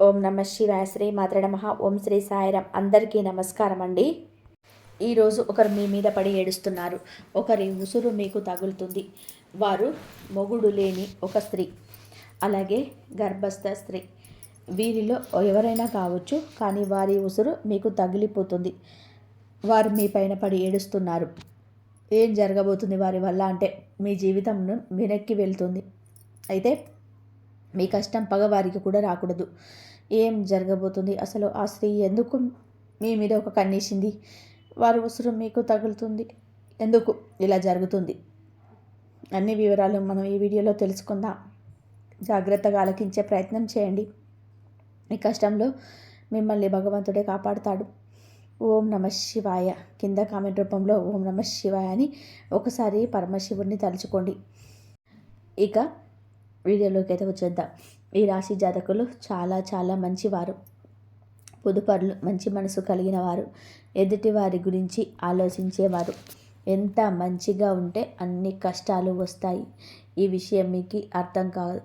ఓం నమ శివాయ. శ్రీ మాత్ర నమః. ఓం శ్రీ సాయిరామ్. అందరికీ నమస్కారం అండి. ఈరోజు ఒకరు మీ మీద పడి ఏడుస్తున్నారు. ఒకరి ఉసురు మీకు తగులుతుంది. వారు మొగుడు లేని ఒక స్త్రీ, అలాగే గర్భస్థ స్త్రీ. వీరిలో ఎవరైనా కావచ్చు, కానీ వారి ఉసురు మీకు తగిలిపోతుంది. వారు మీ పైన పడి ఏడుస్తున్నారు. ఏం జరగబోతుంది వారి వల్ల అంటే మీ జీవితంను వెనక్కి వెళ్తుంది. అయితే మీ కష్టం పగవారికి కూడా రాకూడదు. ఏం జరగబోతుంది, అసలు ఆ స్త్రీ ఎందుకు మీ మీద ఒక కన్నేసింది, వారి ఉసురు మీకు తగులుతుంది, ఎందుకు ఇలా జరుగుతుంది, అన్ని వివరాలు మనం ఈ వీడియోలో తెలుసుకుందాం. జాగ్రత్తగా ఆలకించే ప్రయత్నం చేయండి. ఈ కష్టంలో మిమ్మల్ని భగవంతుడే కాపాడుతాడు. ఓం నమ శివాయ. కింద కామెంట్ రూపంలో ఓం నమ శివాయ అని ఒకసారి పరమశివుడిని తలుచుకోండి. ఇక వీడియోలోకి అయితే వచ్చేద్దాం. ఈ రాశి జాతకులు చాలా చాలా మంచివారు, పొదుపరులు, మంచి మనసు కలిగిన వారు, ఎదుటి వారి గురించి ఆలోచించేవారు. ఎంత మంచిగా ఉంటే అన్ని కష్టాలు వస్తాయి. ఈ విషయం మీకు అర్థం కాదు.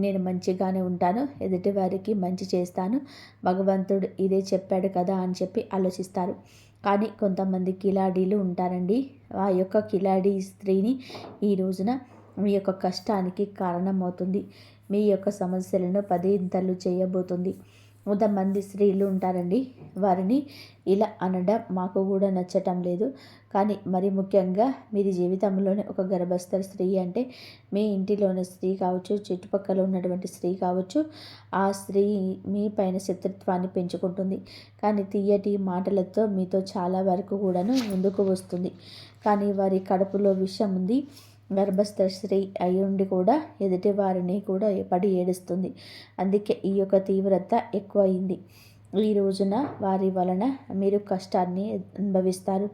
నేను మంచిగానే ఉంటాను, ఎదుటి వారికి మంచి చేస్తాను, భగవంతుడు ఇదే చెప్పాడు కదా అని చెప్పి ఆలోచిస్తారు. కానీ కొంతమంది కిలాడీలు ఉంటారండి. ఆ యొక్క కిలాడీ స్త్రీని ఈ రోజున మీ యొక్క కష్టానికి కారణమవుతుంది. మీ యొక్క సమస్యలను పదింతలు చేయబోతుంది. కొంతమంది స్త్రీలు ఉంటారండి, వారిని ఇలా అనడం మాకు కూడా నచ్చటం లేదు. కానీ మరి ముఖ్యంగా మీరు జీవితంలోనే ఒక గర్భస్థ స్త్రీ అంటే మీ ఇంటిలోని స్త్రీ కావచ్చు, చుట్టుపక్కల ఉన్నటువంటి స్త్రీ కావచ్చు, ఆ స్త్రీ మీ పైన శత్రుత్వాన్ని పెంచుకుంటుంది. కానీ తీయటి మాటలతో మీతో చాలా వరకు కూడాను ముందుకు వస్తుంది. కానీ వారి కడుపులో విషం ఉంది. గర్భస్థ స్త్రీ అయ్యుండి కూడా ఎదుటి వారిని కూడా పడి ఏడుస్తుంది. అందుకే ఈ యొక్క తీవ్రత ఎక్కువ అయింది. ఈ రోజున వారి వలన మీరు కష్టాన్ని అనుభవిస్తారు.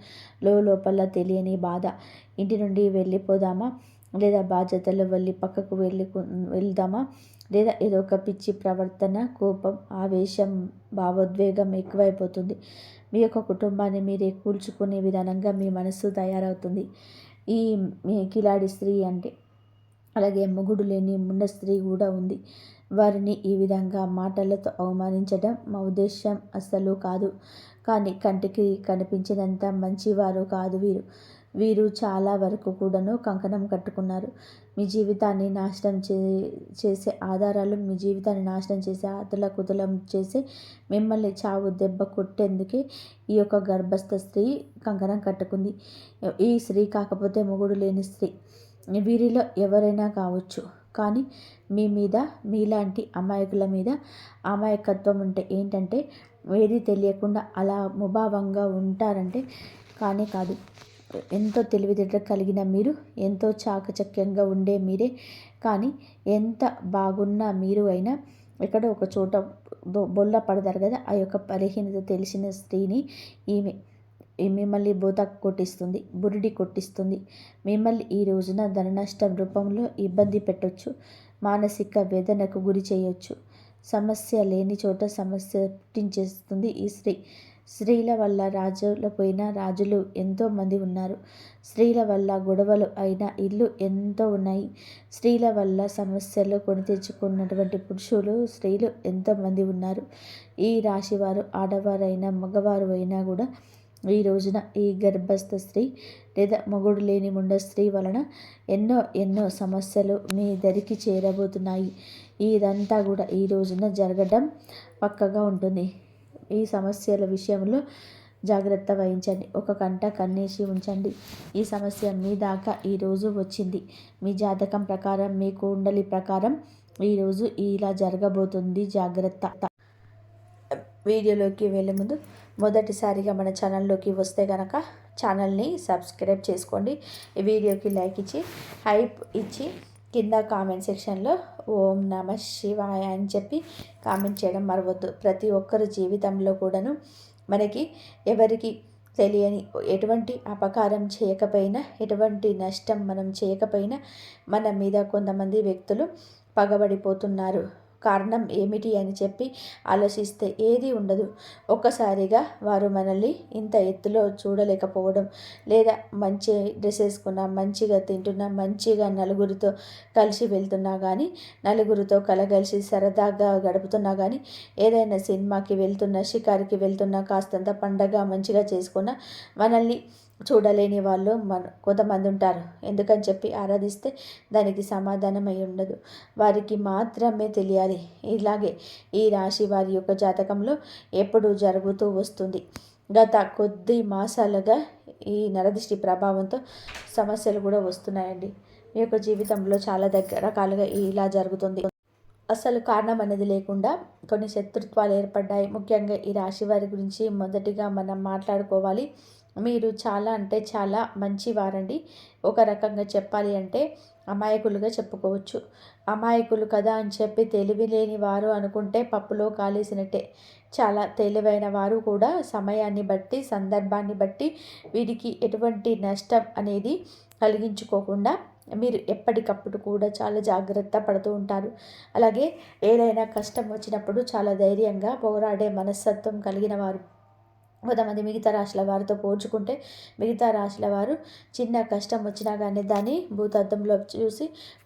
లోపల తెలియని బాధ. ఇంటి నుండి వెళ్ళిపోదామా, లేదా బాధ్యతలు వెళ్ళి పక్కకు వెళ్దామా, లేదా ఏదో ఒక పిచ్చి ప్రవర్తన, కోపం, ఆవేశం, భావోద్వేగం ఎక్కువైపోతుంది. మీ యొక్క కుటుంబాన్ని మీరే కూల్చుకునే విధానంగా మీ మనసు తయారవుతుంది. ఈ కిలాడి స్త్రీ అంటే అలాగే మొగుడు లేని ముండ స్త్రీ కూడా ఉంది. వారిని ఈ విధంగా మాటలతో అవమానించడం మా ఉద్దేశం అస్సలు కాదు. కానీ కంటికి కనిపించినంత మంచివారు కాదు వీరు. వీరు చాలా వరకు కూడాను కంకణం కట్టుకున్నారు. మీ జీవితాన్ని నాశనం చేసే ఆధారాలు, మీ జీవితాన్ని నాశనం చేసే కుతలం చేసి మిమ్మల్ని చావు దెబ్బ కొట్టేందుకే ఈ యొక్క గర్భస్థ స్త్రీ కంకణం కట్టుకుంది. ఈ స్త్రీ కాకపోతే మొగుడు లేని స్త్రీ. వీరిలో ఎవరైనా కావచ్చు, కానీ మీ మీద, మీలాంటి అమాయకుల మీద అమాయకత్వం ఉంటే ఏంటంటే ఏది తెలియకుండా అలా ముభావంగా ఉంటారంటే కానీ కాదు. ఎంతో తెలివితేటలు కలిగిన మీరు, ఎంతో చాకచక్యంగా ఉండే మీరే, కానీ ఎంత బాగున్న మీరు అయినా ఎక్కడో ఒక చోట బొల్ల పడతారు కదా. ఆ యొక్క బలహీనత తెలిసిన స్త్రీని ఈమె మిమ్మల్ని బోత కొట్టిస్తుంది, బురిడి కొట్టిస్తుంది. మిమ్మల్ని ఈ రోజున ధన నష్టం రూపంలో ఇబ్బంది పెట్టొచ్చు, మానసిక వేదనకు గురి చేయొచ్చు. సమస్య లేని చోట సమస్య పుట్టించేస్తుంది ఈ స్త్రీ. స్త్రీల వల్ల రాజులపోయిన రాజులు ఎంతోమంది ఉన్నారు. స్త్రీల వల్ల గొడవలు అయిన ఇల్లు ఎంతో ఉన్నాయి. స్త్రీల వల్ల సమస్యలు కొని తెచ్చుకున్నటువంటి పురుషులు, స్త్రీలు ఎంతోమంది ఉన్నారు. ఈ రాశివారు ఆడవారైనా మగవారు అయినా కూడా ఈ రోజున ఈ గర్భస్థ స్త్రీ లేదా మొగుడు లేని ముండ స్త్రీ వలన ఎన్నో ఎన్నో సమస్యలు మీ దరికి చేరబోతున్నాయి. ఇదంతా కూడా ఈ రోజున జరగడం పక్కగా ఉంటుంది. ఈ సమస్యల విషయంలో జాగ్రత్త వహించండి. ఒక కంట కన్నేసి ఉంచండి. ఈ సమస్య మీ దాకా ఈరోజు వచ్చింది. మీ జాతకం ప్రకారం, మీ కుండలి ప్రకారం ఈరోజు ఇలా జరగబోతుంది. జాగ్రత్త. వీడియోలోకి వెళ్ళే ముందు మొదటిసారిగా మన ఛానల్లోకి వస్తే కనుక ఛానల్ని సబ్స్క్రైబ్ చేసుకోండి. ఈ వీడియోకి లైక్ ఇచ్చి, హైప్ ఇచ్చి, కింద కామెంట్ సెక్షన్లో ఓం నమ శివాయ అని చెప్పి కామెంట్ చేయడం మరవద్దు. ప్రతి ఒక్కరి జీవితంలో కూడాను మనకి ఎవరికి తెలియని ఎటువంటి అపకారం చేయకపోయినా, ఎటువంటి నష్టం మనం చేయకపోయినా మన మీద కొంతమంది వ్యక్తులు పగబడిపోతున్నారు. కారణం ఏమిటి అని చెప్పి ఆలోచిస్తే ఏది ఉండదు. ఒక్కసారిగా వారు మనల్ని ఇంత ఎత్తులో చూడలేకపోవడం, లేదా మంచి డ్రెస్ వేసుకున్నా, మంచిగా తింటున్నా, మంచిగా నలుగురితో కలిసి వెళ్తున్నా కానీ, నలుగురితో కలగలిసి సరదాగా గడుపుతున్నా కానీ, ఏదైనా సినిమాకి వెళ్తున్నా, షికారుకి వెళ్తున్నా, కాస్తంత పండగ మంచిగా చేసుకున్న మనల్ని చూడలేని వాళ్ళు కొంతమంది ఉంటారు. ఎందుకని చెప్పి ఆరాధిస్తే దానికి సమాధానం అయి ఉండదు. వారికి మాత్రమే తెలియాలి. ఇలాగే ఈ రాశి వారి యొక్క జాతకంలో ఎప్పుడు జరుగుతూ వస్తుంది. గత కొద్ది మాసాలుగా ఈ నరదిష్టి ప్రభావంతో సమస్యలు కూడా వస్తున్నాయండి. మీ యొక్క జీవితంలో చాలా రకాలుగా ఇలా జరుగుతుంది. అసలు కారణం అనేది లేకుండా కొన్ని శత్రుత్వాలు ఏర్పడ్డాయి. ముఖ్యంగా ఈ రాశి వారి గురించి మొదటిగా మనం మాట్లాడుకోవాలి. మీరు చాలా అంటే చాలా మంచివారండి. ఒక రకంగా చెప్పాలి అంటే అమాయకులుగా చెప్పుకోవచ్చు. అమాయకులు కదా అని చెప్పి తెలివి లేని వారు అనుకుంటే పప్పులో కాలేసినట్టే. చాలా తెలివైన వారు కూడా సమయాన్ని బట్టి, సందర్భాన్ని బట్టి వీరికి ఎటువంటి నష్టం అనేది కలిగించుకోకుండా మీరు ఎప్పటికప్పుడు కూడా చాలా జాగ్రత్త పడుతూ ఉంటారు. అలాగే ఏదైనా కష్టం వచ్చినప్పుడు చాలా ధైర్యంగా పోరాడే మనస్తత్వం కలిగిన వారు. కొంతమంది మిగతా రాశుల వారితో పోల్చుకుంటే మిగతా రాశుల వారు చిన్న కష్టం వచ్చినా కానీ దాన్ని భూతద్దంలో చూసి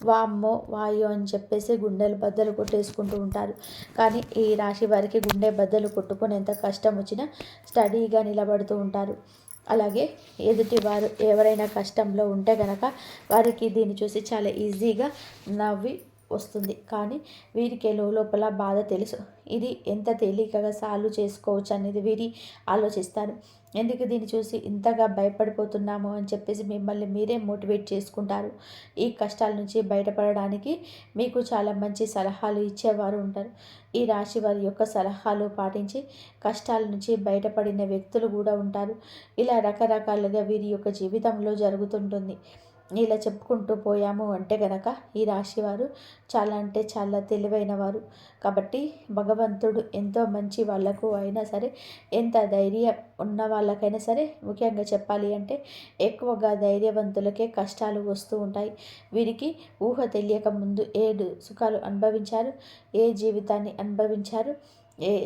వామ్మో వాయో అని చెప్పేసి గుండెలు బద్దలు కొట్టేసుకుంటూ ఉంటారు. కానీ ఈ రాశి వారికి గుండె బద్దలు కొట్టుకునేంత కష్టం వచ్చినా స్టడీగా నిలబడుతూ ఉంటారు. అలాగే ఎదుటి వారు ఎవరైనా కష్టంలో ఉంటే కనుక వారికి దీన్ని చూసి చాలా ఈజీగా నవ్వి వస్తుంది. కానీ వీరికి లోపల బాధ తెలుసు. ఇది ఎంత తేలికగా సాల్వ్ చేసుకోవచ్చు అనేది వీరి ఆలోచిస్తారు. ఎందుకు దీన్ని చూసి ఇంతగా భయపడిపోతున్నాము అని చెప్పేసి మిమ్మల్ని మీరే మోటివేట్ చేసుకుంటారు. ఈ కష్టాల నుంచి బయటపడడానికి మీకు చాలా మంచి సలహాలు ఇచ్చేవారు ఉంటారు. ఈ రాశి వారి యొక్క సలహాలు పాటించి కష్టాల నుంచి బయటపడిన వ్యక్తులు కూడా ఉంటారు. ఇలా రకరకాలుగా వీరి యొక్క జీవితంలో జరుగుతుంటుంది. ఇలా చెప్పుకుంటూ పోయాము అంటే గనక ఈ రాశివారు చాలా అంటే చాలా తెలివైన వారు. కాబట్టి భగవంతుడు ఎంతో మంచి వాళ్ళకు అయినా సరే, ఎంత ధైర్యం ఉన్న వాళ్ళకైనా సరే, ముఖ్యంగా చెప్పాలి అంటే ఎక్కువగా ధైర్యవంతులకే కష్టాలు వస్తూ ఉంటాయి. వీరికి ఊహ తెలియక ముందు ఏడు సుఖాలు అనుభవించారు, ఏ జీవితాన్ని అనుభవించారు,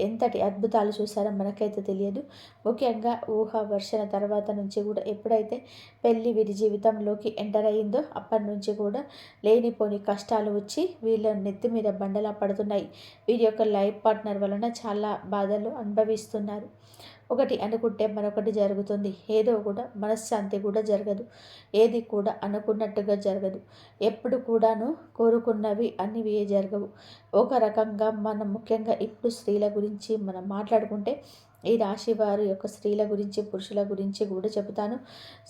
ఎంతటి అద్భుతాలు చూసారో మనకైతే తెలియదు. ముఖ్యంగా ఊహ వర్షణ తర్వాత నుంచి కూడా ఎప్పుడైతే పెళ్ళి వీరి జీవితంలోకి ఎంటర్ అయ్యిందో అప్పటి నుంచి కూడా లేనిపోని కష్టాలు వచ్చి వీళ్ళ నెత్తి మీద బండలా పడుతున్నాయి. వీరి యొక్క లైఫ్ పార్ట్నర్ వలన చాలా బాధలు అనుభవిస్తున్నారు. ఒకటి అనుకుంటే మరొకటి జరుగుతుంది. ఏదో కూడా మనశ్శాంతి కూడా జరగదు. ఏది కూడా అనుకున్నట్టుగా జరగదు. ఎప్పుడు కూడాను కోరుకున్నవి అన్నివి జరగవు. ఒక రకంగా మనం ముఖ్యంగా ఇప్పుడు స్త్రీల గురించి మనం మాట్లాడుకుంటే ఈ రాశి వారి యొక్క స్త్రీల గురించి, పురుషుల గురించి కూడా చెబుతాను.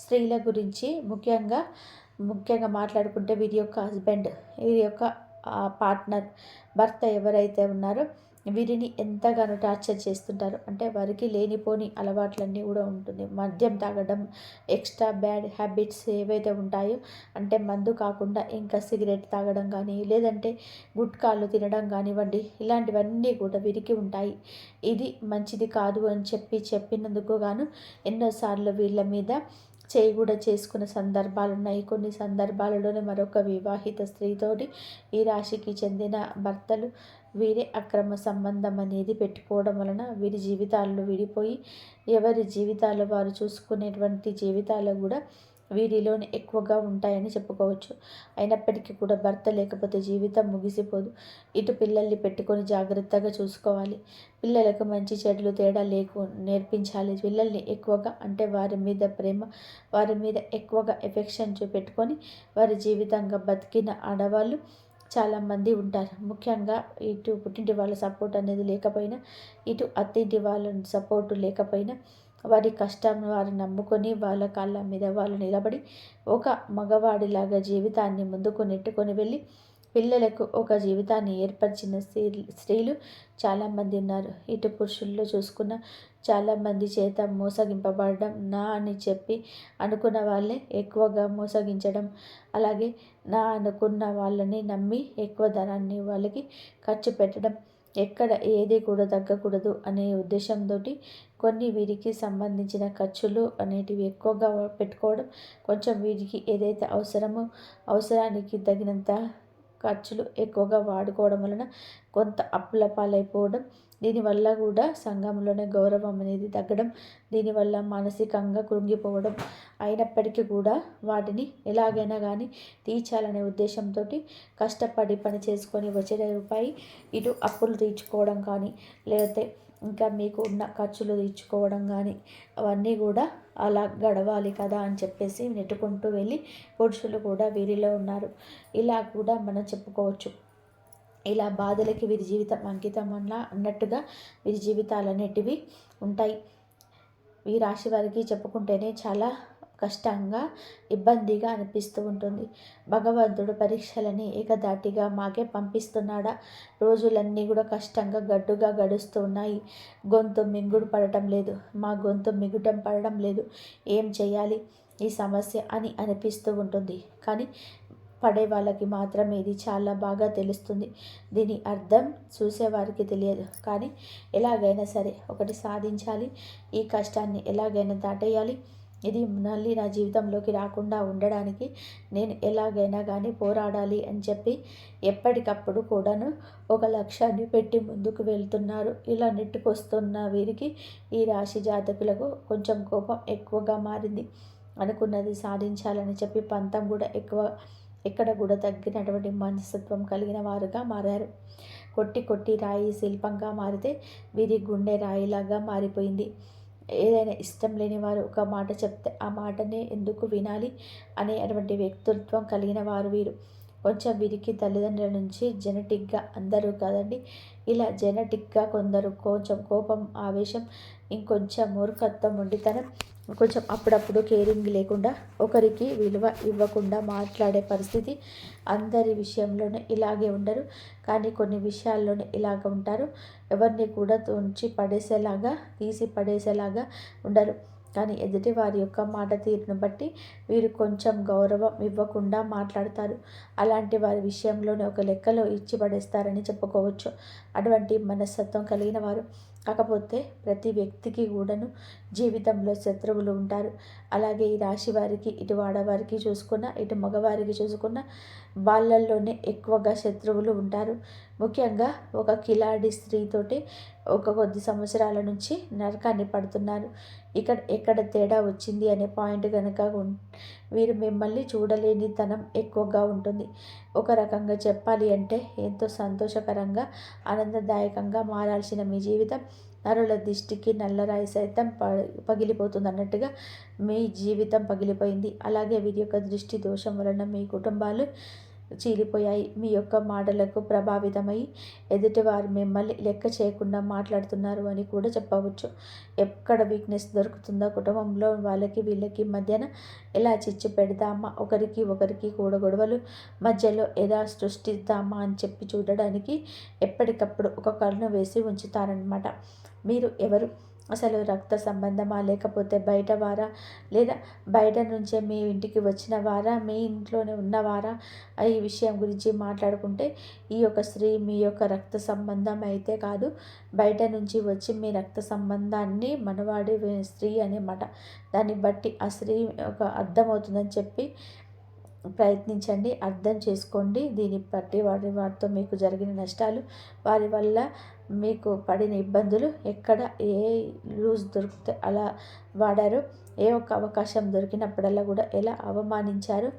స్త్రీల గురించి ముఖ్యంగా మాట్లాడుకుంటే వీరి యొక్క హస్బెండ్, వీరి యొక్క పార్ట్నర్, భర్త ఎవరైతే ఉన్నారో వీరిని ఎంతగానో టార్చర్ చేస్తుంటారు. అంటే వారికి లేనిపోని అలవాట్లన్నీ కూడా ఉంటుంది. మద్యం తాగడం, ఎక్స్ట్రా బ్యాడ్ హ్యాబిట్స్ ఏవైతే ఉంటాయో, అంటే మందు కాకుండా ఇంకా సిగరెట్ తాగడం కానీ, లేదంటే గుట్కాలు తినడం కానివ్వండి, ఇలాంటివన్నీ కూడా వీరికి ఉంటాయి. ఇది మంచిది కాదు అని చెప్పినందుకు గాను ఎన్నోసార్లు వీళ్ళ మీద చేయి కూడా చేసుకున్న సందర్భాలు ఉన్నాయి. కొన్ని సందర్భాలలోనే మరొక వివాహిత స్త్రీతోటి ఈ రాశికి చెందిన భర్తలు వీరే అక్రమ సంబంధం అనేది పెట్టుకోవడం వలన వీరి జీవితాల్లో విడిపోయి ఎవరి జీవితాలు వారు చూసుకునేటువంటి జీవితాలు కూడా వీరిలోనే ఎక్కువగా ఉంటాయని చెప్పుకోవచ్చు. అయినప్పటికీ కూడా భర్త లేకపోతే జీవితం ముగిసిపోదు. ఇటు పిల్లల్ని పెట్టుకొని జాగ్రత్తగా చూసుకోవాలి. పిల్లలకు మంచి చెడులు తేడా నేర్పించాలి. పిల్లల్ని ఎక్కువగా అంటే వారి మీద ప్రేమ, వారి మీద ఎక్కువగా ఎఫెక్షన్ చూపెట్టుకొని వారి జీవితంగా బతికిన ఆడవాళ్ళు చాలామంది ఉంటారు. ముఖ్యంగా ఇటు పుట్టింటి వాళ్ళ సపోర్ట్ అనేది లేకపోయినా, ఇటు అత్తింటి వాళ్ళ సపోర్టు లేకపోయినా వారి కష్టం వారు నమ్ముకొని వాళ్ళ కాళ్ళ మీద వాళ్ళు నిలబడి ఒక మగవాడిలాగా జీవితాన్ని ముందుకు నెట్టుకొని వెళ్ళి పిల్లలకు ఒక జీవితాన్ని ఏర్పరిచిన స్త్రీలు చాలామంది ఉన్నారు. ఇటు పురుషుల్లో చూసుకున్న చాలామంది చేత మోసగింపబడడం, నా అని చెప్పి అనుకున్న వాళ్ళే ఎక్కువగా మోసగించడం, అలాగే నా అనుకున్న వాళ్ళని నమ్మి ఎక్కువ ధనాన్ని వాళ్ళకి ఖర్చు పెట్టడం, ఎక్కడ ఏది కూడా తగ్గకూడదు అనే ఉద్దేశంతో కొన్ని వీరికి సంబంధించిన ఖర్చులు అనేటివి ఎక్కువగా పెట్టుకోవడం, కొంచెం వీరికి ఏదైతే అవసరమో అవసరానికి తగినంత ఖర్చులు ఎక్కువగా వాడుకోవడం వలన కొంత అప్పుల పాలైపోవడం, దీనివల్ల కూడా సంఘంలోనే గౌరవం అనేది తగ్గడం, దీనివల్ల మానసికంగా కృంగిపోవడం, అయినప్పటికీ కూడా వాటిని ఎలాగైనా కానీ తీర్చాలనే ఉద్దేశంతో కష్టపడి పని చేసుకొని వచ్చిన రూపాయి ఇటు అప్పులు తీర్చుకోవడం కానీ, లేకపోతే ఇంకా మీకు ఉన్న ఖర్చులు తీర్చుకోవడం కానీ, అవన్నీ కూడా అలా గడవాలి కదా అని చెప్పేసి నెట్టుకుంటూ వెళ్ళి పురుషులు కూడా వీరిలో ఉన్నారు. ఇలా కూడా మనం చెప్పుకోవచ్చు. ఇలా బాధలకి వీరి జీవితం అంకితం అన్నట్టుగా వీరి జీవితాలన్నిటివి ఉంటాయి. ఈ రాశి వారికి చెప్పుకుంటేనే చాలా కష్టంగా, ఇబ్బందిగా అనిపిస్తూ ఉంటుంది. భగవంతుడు పరీక్షలని ఏకధాటిగా మాకే పంపిస్తున్నాడా? రోజులన్నీ కూడా కష్టంగా గడ్డుగా గడుస్తూ ఉన్నాయి. గొంతు మింగుడు పడటం లేదు, మా గొంతు మిగుటం పడడం లేదు, ఏం చేయాలి ఈ సమస్య అని అనిపిస్తూ ఉంటుంది. కానీ పడే వాళ్ళకి మాత్రమే ఇది చాలా బాగా తెలుస్తుంది. దీని అర్థం చూసేవారికి తెలియదు. కానీ ఎలాగైనా సరే ఒకటి సాధించాలి, ఈ కష్టాన్ని ఎలాగైనా దాటేయాలి, ఇది మళ్ళీ నా జీవితంలోకి రాకుండా ఉండడానికి నేను ఎలాగైనా కానీ పోరాడాలి అని చెప్పి ఎప్పటికప్పుడు కూడాను ఒక లక్ష్యాన్ని పెట్టి ముందుకు వెళ్తున్నారు. ఇలా నెట్టుకొస్తున్న వీరికి, ఈ రాశి జాతకులకు కొంచెం కోపం ఎక్కువగా మారింది. అనుకున్నది సాధించాలని చెప్పి పంతం కూడా ఎక్కువ, ఎక్కడ కూడా తగ్గినటువంటి మనస్తత్వం కలిగిన వారుగా మారారు. కొట్టి కొట్టి రాయి శిల్పంగా మారితే వీరి గుండె రాయిలాగా మారిపోయింది. ఏదైనా ఇష్టం లేని వారు ఒక మాట చెప్తే ఆ మాటనే ఎందుకు వినాలి అనేటువంటి వ్యక్తిత్వం కలిగిన వారు వీరు. కొంచెం వీరికి తల్లిదండ్రుల నుంచి జెనెటిక్గా, అందరూ కదండి, ఇలా జెనెటిక్గా కొందరు కొంచెం కోపం, ఆవేశం, ఇంకొంచెం మూర్ఖత్వం, మొండితనం, కొంచెం అప్పుడప్పుడు కేరింగ్ లేకుండా, ఒకరికి విలువ ఇవ్వకుండా మాట్లాడే పరిస్థితి. అందరి విషయంలోనే ఇలాగే ఉండరు, కానీ కొన్ని విషయాల్లోనే ఇలాగ ఉంటారు. ఎవరిని కూడా తుంచి పడేసేలాగా, తీసి పడేసేలాగా ఉండరు. కానీ ఎదుటి వారి యొక్క మాట తీరును బట్టి వీరు కొంచెం గౌరవం ఇవ్వకుండా మాట్లాడతారు. అలాంటి వారి విషయంలోనే ఒక లెక్కలో ఇచ్చి పడేస్తారని చెప్పుకోవచ్చు. అటువంటి మనస్తత్వం కలిగిన వారు. కాకపోతే ప్రతి వ్యక్తికి కూడాను జీవితంలో శత్రువులు ఉంటారు. అలాగే ఈ రాశి వారికి, ఇటు ఆడవారికి చూసుకున్న, ఇటు మగవారికి చూసుకున్న, వాళ్ళల్లోనే ఎక్కువగా శత్రువులు ఉంటారు. ముఖ్యంగా ఒక కిలాడి స్త్రీతోటి ఒక కొద్ది సంవత్సరాల నుంచి నరకాన్ని పడుతున్నారు. ఎక్కడ తేడా వచ్చింది అనే పాయింట్ కనుక వీరు మిమ్మల్ని చూడలేనితనం ఎక్కువగా ఉంటుంది. ఒక రకంగా చెప్పాలి అంటే ఎంతో సంతోషకరంగా, ఆనందదాయకంగా మారాల్సిన మీ జీవితం నరుల దిష్టికి నల్లరాయి సైతం పగిలిపోతుంది అన్నట్టుగా మీ జీవితం పగిలిపోయింది. అలాగే వీరి యొక్క దృష్టి దోషం వలన మీ కుటుంబాలు చీలిపోయాయి. మీ యొక్క మాటలకు ప్రభావితమై ఎదుటివారు మిమ్మల్ని లెక్క చేయకుండా మాట్లాడుతున్నారు అని కూడా చెప్పవచ్చు. ఎక్కడ వీక్నెస్ దొరుకుతుందో కుటుంబంలో వాళ్ళకి వీళ్ళకి మధ్యన ఎలా చిచ్చు పెడదామా, ఒకరికి ఒకరికి కూడా గొడవలు మధ్యలో ఎలా సృష్టిద్దామా అని చెప్పి చూడడానికి ఎప్పటికప్పుడు ఒక కన్ను వేసి ఉంచుతారనమాట. మీరు ఎవరు? అసలు రక్త సంబంధమా, లేకపోతే బయట వారా, లేదా బయట నుంచే మీ ఇంటికి వచ్చిన వారా, మీ ఇంట్లోనే ఉన్నవారా? ఈ విషయం గురించి మాట్లాడుకుంటే ఈ యొక్క స్త్రీ మీ యొక్క రక్త సంబంధం అయితే కాదు, బయట నుంచి వచ్చి మీ రక్త సంబంధాన్ని మనవాడి స్త్రీ అన్నమాట. దాన్ని బట్టి ఆ స్త్రీ ఒక అర్థమవుతుందని చెప్పి ప్రయత్నించండి, అర్థం చేసుకోండి. దీన్ని బట్టి వారితో మీకు జరిగిన నష్టాలు, వారి వల్ల మీకు పడిన ఇబ్బందులు, ఎక్కడ ఏ లూజ్ దొరికితే అలా వాడారు, ఏ ఒక్క అవకాశం దొరికినప్పుడల్లా కూడా ఎలా అవమానించారు,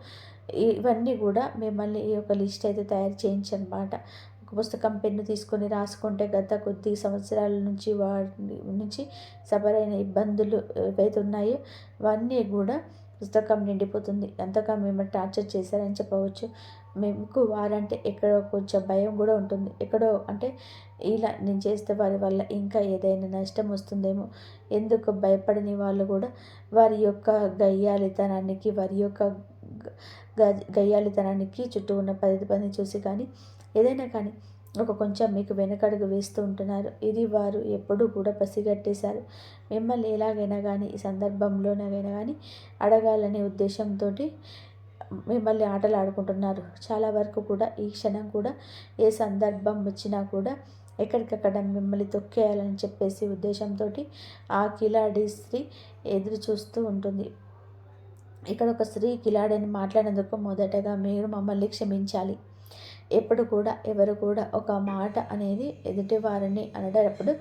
ఇవన్నీ కూడా మిమ్మల్ని ఈ యొక్క లిస్ట్ అయితే తయారు చేయించనమాట. ఒక పుస్తకం, పెన్ను తీసుకొని రాసుకుంటే గత కొద్ది సంవత్సరాల నుంచి వాటి నుంచి సబరైన ఇబ్బందులు ఏవైతే ఉన్నాయో అవన్నీ కూడా పుస్తకం నిండిపోతుంది. ఎంతగా మిమ్మల్ని టార్చర్ చేశారని చెప్పవచ్చు. మీకు వారంటే ఎక్కడో కొంచెం భయం కూడా ఉంటుంది. ఎక్కడో అంటే ఇలా నేను చేస్తే వారి వల్ల ఇంకా ఏదైనా నష్టం వస్తుందేమో, ఎందుకు భయపడని వాళ్ళు కూడా వారి యొక్క గయ్యాలితనానికి, వారి యొక్క గయ్యాలితనానికి చుట్టూ ఉన్న 10 మందిని చూసి కానీ, ఏదైనా కానీ కొంచెం మీకు వెనకడుగు వేస్తూ ఉంటున్నారు. ఇది వారు ఎప్పుడూ కూడా పసిగట్టేశారు. మిమ్మల్ని ఎలాగైనా కానీ ఈ సందర్భంలోనైనా కానీ అడగాలనే ఉద్దేశంతో మిమ్మల్ని ఆటలు ఆడుకుంటున్నారు. చాలా వరకు కూడా ఈ క్షణం కూడా ఏ సందర్భం వచ్చినా కూడా ఎక్కడికక్కడ మిమ్మల్ని తొక్కేయాలని చెప్పేసి ఉద్దేశంతో ఆ కిలాడి స్త్రీ ఎదురు చూస్తూ ఉంటుంది. ఇక్కడ ఒక స్త్రీ కిలాడని మాట్లాడినందుకు మొదటగా మీరు మమ్మల్ని క్షమించాలి. ఎప్పుడు కూడా ఎవరు కూడా ఒక మాట అనేది ఎదుటి వారిని అనేటప్పుడు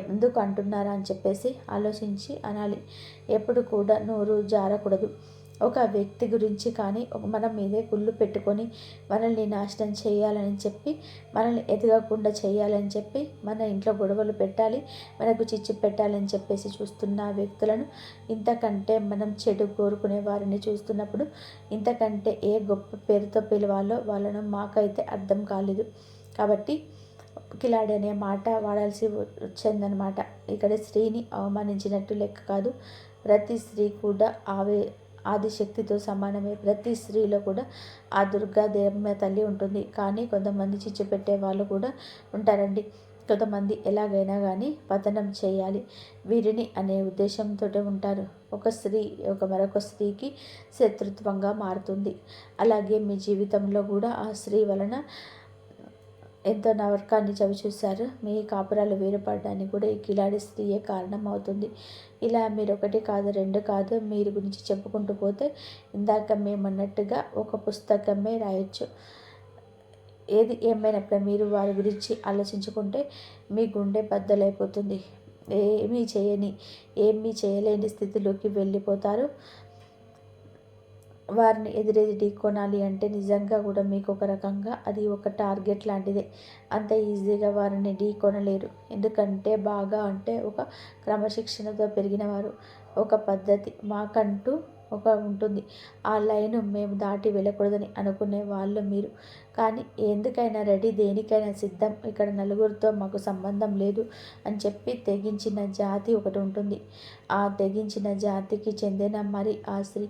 ఎందుకు అంటున్నారా అని చెప్పేసి ఆలోచించి అనాలి. ఎప్పుడు కూడా నోరు జారకూడదు. ఒక వ్యక్తి గురించి కానీ మన మీదే కుళ్ళు పెట్టుకొని మనల్ని నాశనం చేయాలని చెప్పి, మనల్ని ఎదగకుండా చేయాలని చెప్పి, మన ఇంట్లో గొడవలు పెట్టాలి, మనకు చిచ్చు పెట్టాలని చెప్పేసి చూస్తున్న వ్యక్తులను, ఇంతకంటే మనం చెడు కోరుకునే వారిని చూస్తున్నప్పుడు ఇంతకంటే ఏ గొప్ప పేరుతో పిలవాలో వాళ్ళను మాకైతే అర్థం కాలేదు. కాబట్టి కిలాడి అనే మాట వాడాల్సి వచ్చిందనమాట. ఇక్కడ స్త్రీని అవమానించినట్టు లెక్క కాదు. ప్రతి స్త్రీ కూడా ఆదిశక్తితో సమానమే. ప్రతి స్త్రీలో కూడా ఆ దుర్గాదేవమ్మ తల్లి ఉంటుంది. కానీ కొంతమంది చిచ్చు పెట్టే వాళ్ళు కూడా ఉంటారండి. కొంతమంది ఎలాగైనా కానీ పతనం చేయాలి వీరిని అనే ఉద్దేశంతో ఉంటారు. ఒక స్త్రీ మరొక స్త్రీకి శత్రుత్వంగా మారుతుంది. అలాగే మీ జీవితంలో కూడా ఆ స్త్రీ వలన ఎంతో నరకాన్ని చవిచూశారు. మీ కాపురాలు వేరుపడడానికి కూడా ఈ కిలాడి స్త్రీయే కారణం అవుతుంది. ఇలా మీరు ఒకటి కాదు, రెండు కాదు, మీరు గురించి చెప్పుకుంటూ పోతే ఇందాక మేమన్నట్టుగా ఒక పుస్తకమే రాయొచ్చు. ఏది ఏమైనప్పుడు మీరు వారి గురించి ఆలోచించుకుంటే మీ గుండె బద్దలైపోతుంది. ఏమీ చేయలేని స్థితిలోకి వెళ్ళిపోతారు. వారిని ఎదురెది కొనాలి అంటే నిజంగా కూడా మీకు ఒక రకంగా అది ఒక టార్గెట్ లాంటిదే. అంత ఈజీగా వారిని కొనలేరు. ఎందుకంటే బాగా అంటే ఒక క్రమశిక్షణతో పెరిగినవారు, ఒక పద్ధతి మాకంటూ ఒక ఉంటుంది. ఆ లైను మేము దాటి వెళ్ళకూడదని అనుకునే వాళ్ళు మీరు. కానీ ఎందుకైనా రెడీ, దేనికైనా సిద్ధం. ఇక్కడ నలుగురితో మాకు సంబంధం లేదు అని చెప్పి తెగించిన జాతి ఒకటి ఉంటుంది. ఆ తెగించిన జాతికి చెందిన మరి ఆ స్త్రీ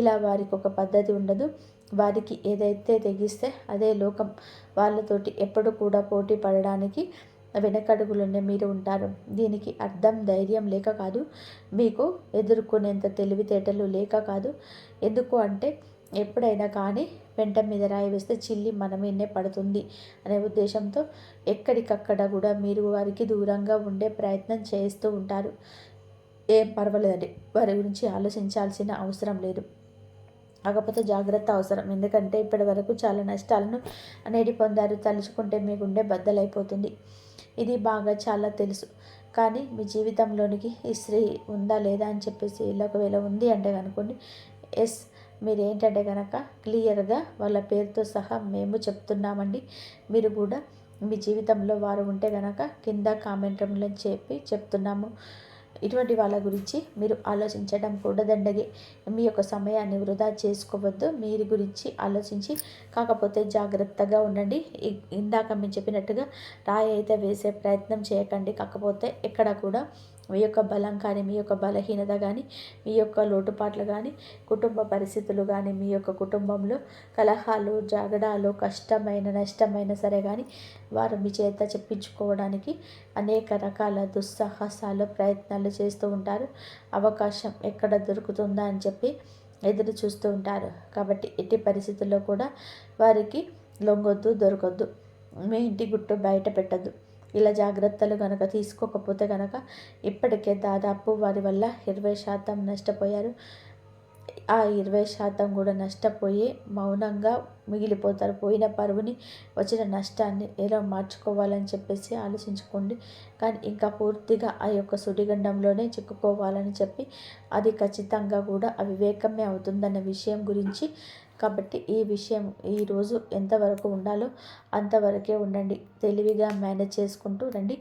ఇలా వారికి ఒక పద్ధతి ఉండదు. వారికి ఏదైతే తెగిస్తే అదే లోకం. వాళ్ళతోటి ఎప్పుడు కూడా పోటీ పడడానికి వెనకడుగులోనే మీరు ఉంటారు. దీనికి అర్థం ధైర్యం లేక కాదు, మీకు ఎదుర్కొనేంత తెలివితేటలు లేక కాదు. ఎందుకు అంటే ఎప్పుడైనా కానీ పెంట మీద రాయి వేస్తే చిల్లి మన మీదనే పడుతుంది అనే ఉద్దేశంతో ఎక్కడికక్కడ కూడా మీరు వారికి దూరంగా ఉండే ప్రయత్నం చేస్తూ ఉంటారు. ఏం పర్వాలేదండి, వారి గురించి ఆలోచించాల్సిన అవసరం లేదు. కాకపోతే జాగ్రత్త అవసరం. ఎందుకంటే ఇప్పటి వరకు చాలా నష్టాలను అనేది పొందారు. తలుచుకుంటే మీ గుండె బద్దలైపోతుంది. ఇది బాగా చాలా తెలుసు. కానీ మీ జీవితంలోనికి ఈ స్త్రీ ఉందా లేదా అని చెప్పేసి ఒకవేళ ఉంది అంటే కనుకోండి, ఎస్, మీరేంటంటే కనుక క్లియర్గా వాళ్ళ పేరుతో సహా మేము చెప్తున్నామండి. మీరు కూడా మీ జీవితంలో వారు ఉంటే కనుక కింద కామెంట్ రూమ్లో చెప్తున్నాము. ఇటువంటి వాళ్ళ గురించి మీరు ఆలోచించడం కూడా దండగే. మీ యొక్క సమయాన్ని వృధా చేసుకోవద్దు. మీరు గురించి ఆలోచించి కాకపోతే జాగ్రత్తగా ఉండండి. ఇందాక మేము చెప్పినట్టుగా రాయి అయితే వేసే ప్రయత్నం చేయకండి. కాకపోతే ఎక్కడ కూడా మీ యొక్క బలం కానీ, మీ యొక్క బలహీనత కానీ, మీ యొక్క లోటుపాట్లు కానీ, కుటుంబ పరిస్థితులు కానీ, మీ యొక్క కుటుంబంలో కలహాలు, జగడాలు, కష్టమైన నష్టమైన సరే కానీ వారు మీ చేత చెప్పించుకోవడానికి అనేక రకాల దుస్సాహసాలు, ప్రయత్నాలు చేస్తూ ఉంటారు. అవకాశం ఎక్కడ దొరుకుతుందా అని చెప్పి ఎదురు చూస్తూ ఉంటారు. కాబట్టి ఎట్టి పరిస్థితుల్లో కూడా వారికి లొంగొద్దు, దొరకొద్దు. మీ ఇంటి గుట్టు బయట పెట్టద్దు. ఇలా జాగ్రత్తలు కనుక తీసుకోకపోతే కనుక ఇప్పటికే దాదాపు వారి వల్ల 20% నష్టపోయారు. ఆ 20% కూడా నష్టపోయి మౌనంగా మిగిలిపోతారు. పోయిన పరువుని, వచ్చిన నష్టాన్ని ఎలా మార్చుకోవాలని చెప్పేసి ఆలోచించుకోండి. కానీ ఇంకా పూర్తిగా ఆ యొక్క సుడిగండంలోనే చిక్కుకోవాలని చెప్పి అది ఖచ్చితంగా కూడా అవివేకమే అవుతుందన్న విషయం గురించి. కాబట్టి ఈ విషయం ఈరోజు ఎంతవరకు ఉండాలో అంతవరకే ఉండండి. తెలివిగా మేనేజ్ చేసుకుంటూ రండి.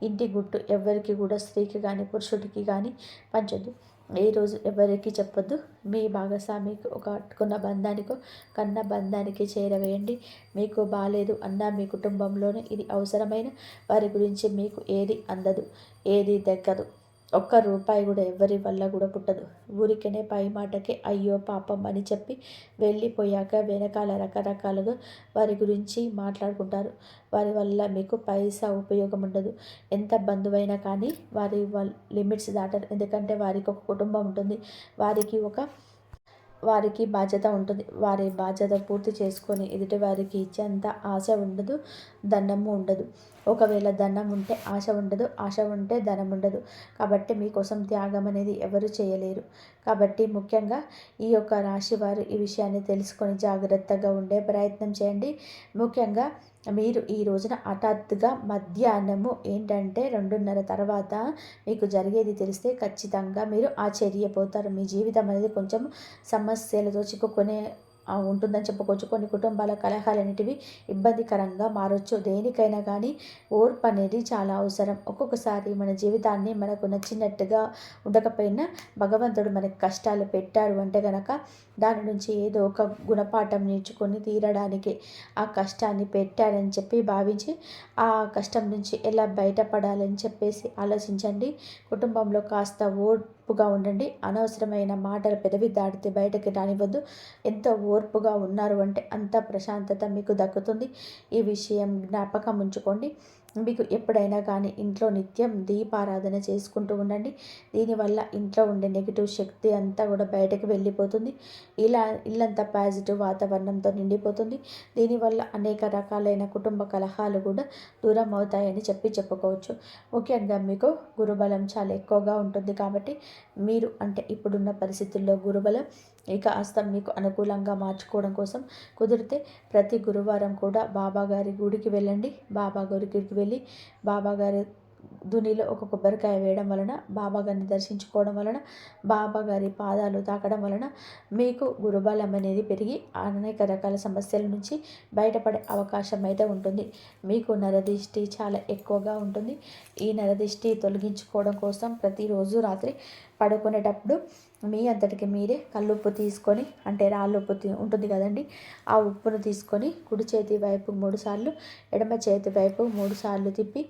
ఇంటి గుట్టు ఎవరికి కూడా స్త్రీకి కానీ పురుషుడికి కానీ పంచొద్దు. ఈరోజు ఎవరికి చెప్పొద్దు. మీ భాగస్వామికి ఒక అట్టుకున్న బంధానికో కన్న బంధానికి చేరవేయండి. మీకు బాలేదు అన్న మీ కుటుంబంలోనే ఇది అవసరమైన వారి గురించి మీకు ఏది అందదు, ఏది దక్కదు. ఒక్క రూపాయి కూడా ఎవరి వల్ల కూడా పుట్టదు. ఊరికనే పై మాటకే అయ్యో పాపం అని చెప్పి వెళ్ళిపోయాక వెనకాల రకరకాలుగా వారి గురించి మాట్లాడుకుంటారు. వారి వల్ల మీకు పైసా ఉపయోగం ఉండదు. ఎంత బంధువైనా కానీ వారి లిమిట్స్ దాటరు. ఎందుకంటే వారికి ఒక కుటుంబం ఉంటుంది. వారికి ఒక వారికి బాధ్యత ఉంటుంది. వారి బాధ్యత పూర్తి చేసుకొని ఎదుటి వారికి ఇచ్చేంత ఆశ ఉండదు, ధనము ఉండదు. ఒకవేళ ధనం ఉంటే ఆశ ఉండదు, ఆశ ఉంటే ధనం ఉండదు. కాబట్టి మీకోసం త్యాగం అనేది ఎవరు చేయలేరు. కాబట్టి ముఖ్యంగా ఈ యొక్క రాశి వారు ఈ విషయాన్ని తెలుసుకొని జాగ్రత్తగా ఉండే ప్రయత్నం చేయండి. ముఖ్యంగా మీరు ఈ రోజున హఠాత్తుగా మధ్యాహ్నము ఏంటంటే 2:30 తర్వాత మీకు జరిగేది తెలిస్తే ఖచ్చితంగా మీరు ఆశ్చర్యపోతారు. మీ జీవితం అనేది కొంచెం సమస్యలతో చిక్కుకునే ఉంటుందని చెప్పుకోవచ్చు. కొన్ని కుటుంబాల కలహాలన్నిటివి ఇబ్బందికరంగా మారొచ్చు. దేనికైనా కానీ ఓర్పు అనేది చాలా అవసరం. ఒక్కొక్కసారి మన జీవితాన్ని మనకు నచ్చినట్టుగా ఉండకపోయినా భగవంతుడు మనకి కష్టాలు పెట్టారు అంటే గనక దాని నుంచి ఏదో ఒక గుణపాఠం నేర్చుకొని తీరడానికి ఆ కష్టాన్ని పెట్టారని చెప్పి భావించి ఆ కష్టం నుంచి ఎలా బయటపడాలని చెప్పేసి ఆలోచించండి. కుటుంబంలో కాస్త ఓర్పుగా ఉండండి. అనవసరమైన మాటలు పెదవి దాటితే బయటకి రానివ్వద్దు. ఎంత ఓర్పుగా ఉన్నారు అంటే అంత ప్రశాంతత మీకు దక్కుతుంది. ఈ విషయం జ్ఞాపకం ఉంచుకోండి. మీకు ఎప్పుడైనా కానీ ఇంట్లో నిత్యం దీపారాధన చేసుకుంటూ ఉండండి. దీనివల్ల ఇంట్లో ఉండే నెగిటివ్ శక్తి అంతా కూడా బయటకు వెళ్ళిపోతుంది. ఇల్లంతా పాజిటివ్ వాతావరణంతో నిండిపోతుంది. దీనివల్ల అనేక రకాలైన కుటుంబ కలహాలు కూడా దూరం అవుతాయని చెప్పుకోవచ్చు. ముఖ్యంగా మీకు గురుబలం చాలా ఎక్కువగా ఉంటుంది. కాబట్టి మీరు అంటే ఇప్పుడున్న పరిస్థితుల్లో గురుబలం కాస్త మీకు అనుకూలంగా మార్చుకోవడం కోసం కుదిరితే ప్రతి గురువారం కూడా బాబాగారి గుడికి వెళ్ళండి. బాబాగారి గుడికి వెళ్ళి బాబాగారి దునిలో ఒక కొబ్బరికాయ వేయడం వలన, బాబాగారిని దర్శించుకోవడం వలన, బాబాగారి పాదాలు తాకడం వలన మీకు గురుబలం అనేది పెరిగి అనేక రకాల సమస్యల నుంచి బయటపడే అవకాశం అయితే ఉంటుంది. మీకు నరదిష్టి చాలా ఎక్కువగా ఉంటుంది. ఈ నరదిష్టి తొలగించుకోవడం కోసం ప్రతిరోజు రాత్రి పడుకునేటప్పుడు మీ అంతటికి మీరే కల్లుప్పు తీసుకొని, అంటే రాళ్ళుప్పు ఉంటుంది కదండి, ఆ ఉప్పును తీసుకొని కుడి చేతి వైపు 3 సార్లు, ఎడమ చేతి వైపు 3 సార్లు తిప్పి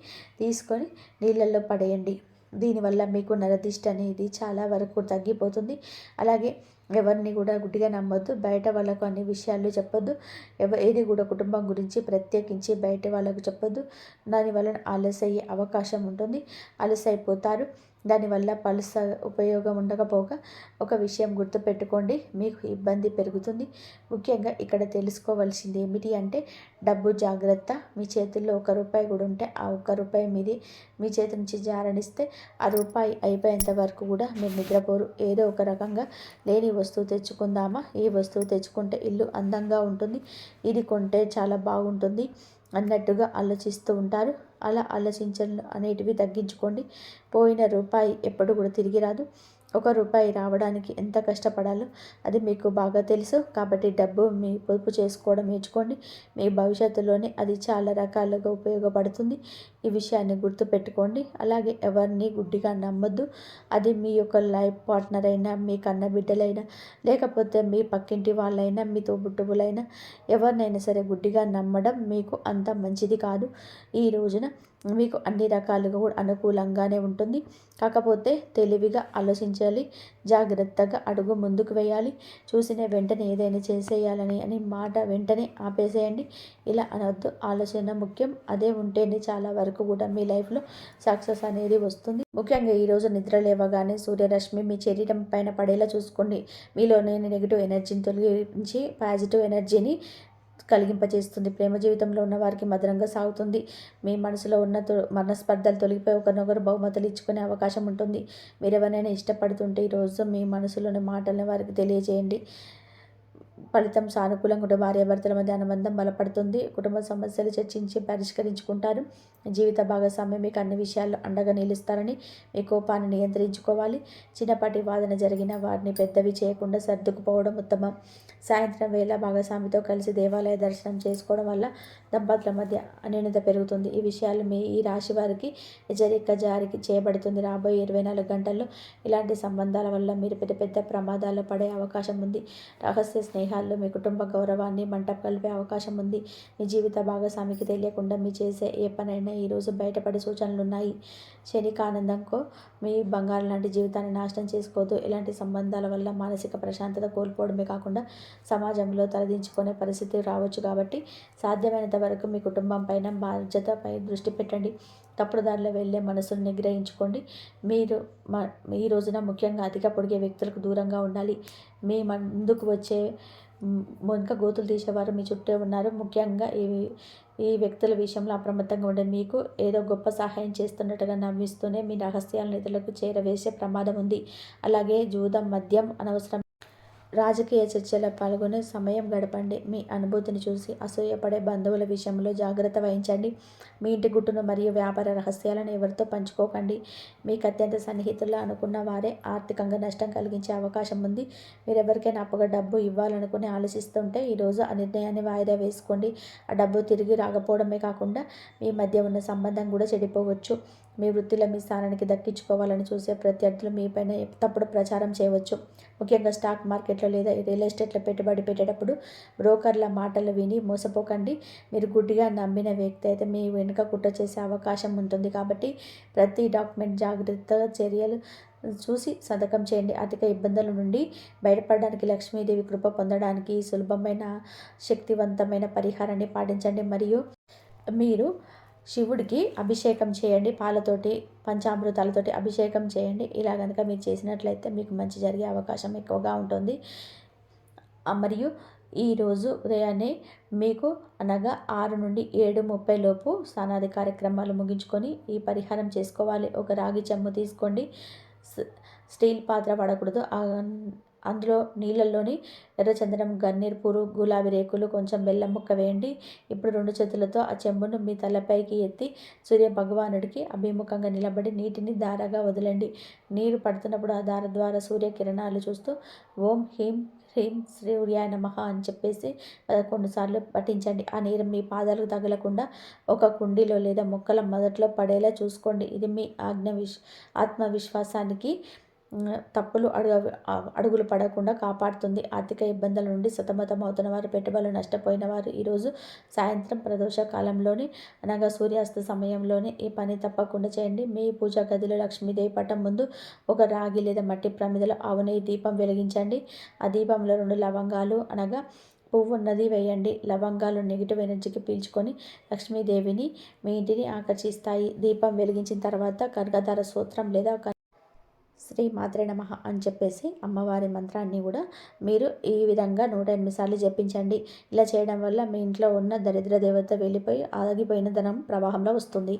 తీసుకొని నీళ్ళల్లో పడేయండి. దీనివల్ల మీకు నరదిష్టి అనేది చాలా వరకు తగ్గిపోతుంది. అలాగే ఎవరిని కూడా గుడ్డిగా నమ్మొద్దు. బయట వాళ్ళకు అన్ని విషయాలు చెప్పొద్దు. ఏది కూడా కుటుంబం గురించి ప్రత్యేకించి బయట వాళ్ళకు చెప్పొద్దు. దానివల్ల అలసయ్యే అవకాశం ఉంటుంది. అలసైపోతారు. దానివల్ల ఉపయోగం ఉండకపోగా ఒక విషయం గుర్తుపెట్టుకోండి, మీకు ఇబ్బంది పెరుగుతుంది. ముఖ్యంగా ఇక్కడ తెలుసుకోవాల్సింది ఏమిటి అంటే డబ్బు జాగ్రత్త. మీ చేతుల్లో ₹1 కూడా ఉంటే ఆ ₹1 మీది మీ చేతి నుంచి జారనిస్తే ఆ రూపాయి అయిపోయేంత వరకు కూడా మీరు నిద్రపోరు. ఏదో ఒక రకంగా లేని వస్తువు తెచ్చుకుందామా, ఈ వస్తువు తెచ్చుకుంటే ఇల్లు అందంగా ఉంటుంది, ఇది కొంటే చాలా బాగుంటుంది అన్నట్టుగా ఆలోచిస్తూ ఉంటారు. అలా ఆలోచించడం అనేటివి తగ్గించుకోండి. పోయిన రూపాయి ఎప్పుడు కూడా తిరిగి రాదు. ₹1 రావడానికి ఎంత కష్టపడాలో అది మీకు బాగా తెలుసు. కాబట్టి డబ్బు మీ పొదుపు చేసుకోవడం నేర్చుకోండి. మీ భవిష్యత్తులోనే అది చాలా రకాలుగా ఉపయోగపడుతుంది. ఈ విషయాన్ని గుర్తుపెట్టుకోండి. అలాగే ఎవరిని గుడ్డిగా నమ్మొద్దు. అది మీ యొక్క లైఫ్ పార్ట్నర్ అయినా, మీ కన్న బిడ్డలైనా, లేకపోతే మీ పక్కింటి వాళ్ళైనా, మీ తోబుట్టువులైనా, ఎవరినైనా సరే గుడ్డిగా నమ్మడం మీకు అంత మంచిది కాదు. ఈ రోజున మీకు అన్ని రకాలుగా కూడా అనుకూలంగానే ఉంటుంది. కాకపోతే తెలివిగా ఆలోచించాలి. జాగ్రత్తగా అడుగు ముందుకు వేయాలి. చూసిన వెంటనే ఏదైనా చేసేయాలని అని మాట వెంటనే ఆపేసేయండి. ఇలా అనొద్దు. ఆలోచన ముఖ్యం. అదే ఉంటేనే చాలా వరకు కూడా మీ లైఫ్లో సక్సెస్ అనేది వస్తుంది. ముఖ్యంగా ఈరోజు నిద్ర లేవగానే సూర్యరశ్మి మీ శరీరం పైన పడేలా చూసుకోండి. మీలోని నెగిటివ్ ఎనర్జీని తొలగించి పాజిటివ్ ఎనర్జీని కలిగింపజేస్తుంది. ప్రేమ జీవితంలో ఉన్న వారికి మధురంగా సాగుతుంది. మీ మనసులో ఉన్న మనస్పర్ధలు తొలగిపోయి ఒకరినొకరు బహుమతులు ఇచ్చుకునే అవకాశం ఉంటుంది. మీరు ఎవరైనా ఇష్టపడుతుంటే ఈరోజు మీ మనసులోని మాటలను వారికి తెలియజేయండి. ఫలితం సానుకూలంగా ఉంటే భార్యాభర్తల మధ్య అనుబంధం బలపడుతుంది. కుటుంబ సమస్యలు చర్చించి పరిష్కరించుకుంటారు. జీవిత భాగస్వామి మీకు అన్ని విషయాల్లో అండగా నిలుస్తారని మీ కోపాన్ని నియంత్రించుకోవాలి. చిన్నపాటి వాదన జరిగిన వారిని పెద్దవి చేయకుండా సర్దుకుపోవడం ఉత్తమం. సాయంత్రం వేళ భాగస్వామితో కలిసి దేవాలయ దర్శనం చేసుకోవడం వల్ల దంపతుల మధ్య అన్యోన్యత పెరుగుతుంది. ఈ విషయాలు ఈ రాశి వారికి హెచ్చరిక జారీ చేయబడుతుంది. రాబోయే 24 గంటల్లో ఇలాంటి సంబంధాల వల్ల మీరు పెద్ద ప్రమాదాల్లో పడే అవకాశం ఉంది. రహస్య స్నేహాల్లో మీ కుటుంబ గౌరవాన్ని మంట కలిపే అవకాశం ఉంది. మీ జీవిత భాగస్వామికి తెలియకుండా మీ చేసే ఏ పనైనా ఈరోజు బయటపడే సూచనలు ఉన్నాయి. క్షణికానందంకో మీ బంగారం లాంటి జీవితాన్ని నాశనం చేసుకోవద్దు. ఇలాంటి సంబంధాల వల్ల మానసిక ప్రశాంతత కోల్పోవడమే కాకుండా సమాజంలో తలదించుకునే పరిస్థితి రావచ్చు. కాబట్టి సాధ్యమైనంత వరకు మీ కుటుంబం పైన బాధ్యతపై దృష్టి పెట్టండి. తప్పుడు దారిలో వెళ్ళే మనసును నిగ్రహించుకోండి. మీరు ఈ రోజున ముఖ్యంగా అతిగా పొడిగే వ్యక్తులకు దూరంగా ఉండాలి. మీ ముందుకు వచ్చే వెనుక గోతులు తీసేవారు మీ చుట్టే ఉన్నారు. ముఖ్యంగా ఈ వ్యక్తుల విషయంలో అప్రమత్తంగా ఉండే మీకు ఏదో గొప్ప సహాయం చేస్తున్నట్టుగా నవ్విస్తూనే మీ రహస్యాలను ఇతరులకు చేరవేసే ప్రమాదం ఉంది. అలాగే జూదం, మద్యం, అనవసరం రాజకీయ చర్చలో పాల్గొనే సమయం గడపండి. మీ అనుభూతిని చూసి అసూయపడే బంధువుల విషయంలో జాగ్రత్త వహించండి. మీ ఇంటి గుట్టును మరియు వ్యాపార రహస్యాలను ఎవరితో పంచుకోకండి. మీకు అత్యంత సన్నిహితులు అనుకున్న వారే ఆర్థికంగా నష్టం కలిగించే అవకాశం ఉంది. మీరు ఎవరికైనా అప్పుగా డబ్బు ఇవ్వాలనుకుని ఆలోచిస్తుంటే ఈరోజు ఆ నిర్ణయాన్ని వాయిదా వేసుకోండి. ఆ డబ్బు తిరిగి రాకపోవడమే కాకుండా మీ మధ్య ఉన్న సంబంధం కూడా చెడిపోవచ్చు. మీ వృత్తిలో మీ స్థానానికి దక్కించుకోవాలని చూసే ప్రత్యర్థులు మీపైన తప్పుడు ప్రచారం చేయవచ్చు. ముఖ్యంగా స్టాక్ మార్కెట్లో లేదా రియల్ ఎస్టేట్లో పెట్టుబడి పెట్టేటప్పుడు బ్రోకర్ల మాటలు విని మోసపోకండి. మీరు గుడ్డిగా నమ్మిన వ్యక్తి అయితే మీ వెనుక కుట్ర చేసే అవకాశం ఉంటుంది. కాబట్టి ప్రతి డాక్యుమెంట్ జాగ్రత్తగా చర్యలు చూసి సంతకం చేయండి. ఆర్థిక ఇబ్బందుల నుండి బయటపడడానికి, లక్ష్మీదేవి కృప పొందడానికి సులభమైన శక్తివంతమైన పరిహారాన్ని పాటించండి. మరియు మీరు శివుడికి అభిషేకం చేయండి. పాలతోటి, పంచామృతాలతోటి అభిషేకం చేయండి. ఇలా కనుక మీరు చేసినట్లయితే మీకు మంచి జరిగే అవకాశం ఎక్కువగా ఉంటుంది. మరియు ఈరోజు ఉదయాన్నే మీకు అనగా 6 నుండి 7:30 లోపు స్నానాది కార్యక్రమాలు ముగించుకొని ఈ పరిహారం చేసుకోవాలి. ఒక రాగి చెంబు తీసుకోండి. స్టీల్ పాత్ర వాడకూడదు. అందులో నీళ్ళల్లోని ఎర్రచందనం, గన్నేరు పూలు, గులాబీ రేకులు, కొంచెం బెల్లం ముక్క వేయండి. ఇప్పుడు 2 చేతులతో ఆ చెంబును మీ తలపైకి ఎత్తి సూర్య భగవానుడికి అభిముఖంగా నిలబడి నీటిని ధారగా వదలండి. నీరు పడుతున్నప్పుడు ఆ ధార ద్వారా సూర్యకిరణాలు చూస్తూ ఓం హ్రీం హ్రీం సూర్యాయ నమః అని చెప్పేసి 11 సార్లు పఠించండి. ఆ నీరు మీ పాదాలకు తగలకుండా ఒక కుండీలో లేదా మొక్కల మొదట్లో పడేలా చూసుకోండి. ఇది మీ ఆత్మవిశ్వాసానికి తప్పులు అడుగులు పడకుండా కాపాడుతుంది. ఆర్థిక ఇబ్బందుల నుండి సతమతం అవుతున్న వారు, పెట్టుబడులు నష్టపోయిన వారు ఈరోజు సాయంత్రం ప్రదోష కాలంలోని అనగా సూర్యాస్త సమయంలోనే ఈ పని తప్పకుండా చేయండి. మీ పూజా గదిలో లక్ష్మీదేవి పటం ముందు ఒక రాగి లేదా మట్టి ప్రమిదలో ఆవు నెయ్యి దీపం వెలిగించండి. ఆ దీపంలో 2 లవంగాలు అనగా పువ్వు ఉన్నది వేయండి. లవంగాలు నెగిటివ్ ఎనర్జీకి పీల్చుకొని లక్ష్మీదేవిని మీ ఇంటిని ఆకర్షిస్తాయి. దీపం వెలిగించిన తర్వాత కనకధార స్తోత్రం లేదా శ్రీ మాత్రే నమః అని చెప్పేసి అమ్మవారి మంత్రాన్ని కూడా మీరు ఈ విధంగా 108 సార్లు జపించండి. ఇలా చేయడం వల్ల మీ ఇంట్లో ఉన్న దరిద్ర దేవత వెళ్ళిపోయి ఆగిపోయిన ధనం ప్రవాహంలో వస్తుంది.